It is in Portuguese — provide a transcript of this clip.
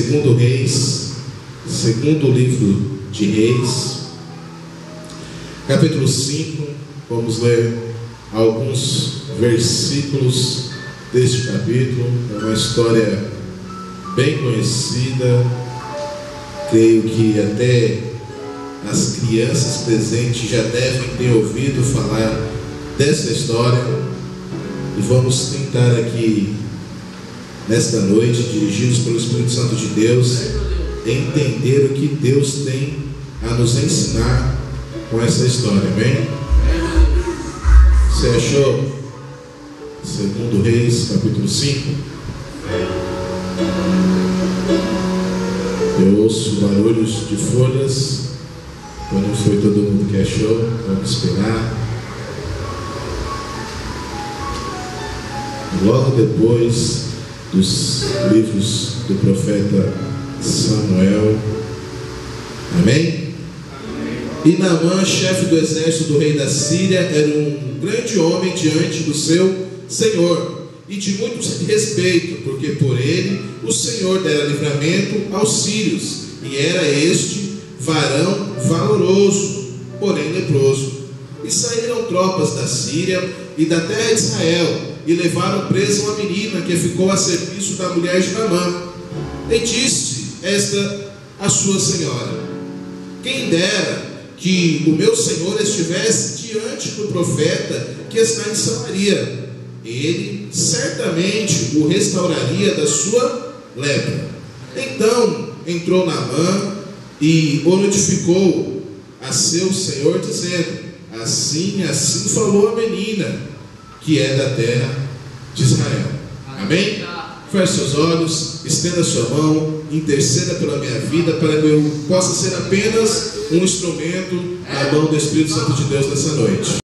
Segundo Reis, segundo livro de Reis, capítulo 5, vamos ler alguns versículos deste capítulo. É uma história bem conhecida, creio que até as crianças presentes já devem ter ouvido falar dessa história, e vamos tentar aqui nesta noite, dirigidos pelo Espírito Santo de Deus, entender o que Deus tem a nos ensinar com essa história, amém? Você achou? Segundo Reis, capítulo 5. Eu ouço barulhos de folhas. Não foi todo mundo que achou. Vamos esperar. Logo depois dos livros do profeta Samuel. Amém? E Naamã, chefe do exército do rei da Síria, era um grande homem diante do seu Senhor, e de muito respeito, porque por ele o Senhor dera livramento aos sírios, e era este varão valoroso, porém leproso. E saíram tropas da Síria e da terra de Israel, e levaram presa uma menina que ficou a serviço da mulher de Naamã. E disse esta a sua senhora: quem dera que o meu senhor estivesse diante do profeta que está em Samaria, ele certamente o restauraria da sua lepra. Então entrou Naamã e o notificou a seu senhor, dizendo: assim falou a menina, que é da terra de Israel. Amém? Feche seus olhos, estenda sua mão, interceda pela minha vida, para que eu possa ser apenas um instrumento na mão do Espírito Santo de Deus nessa noite.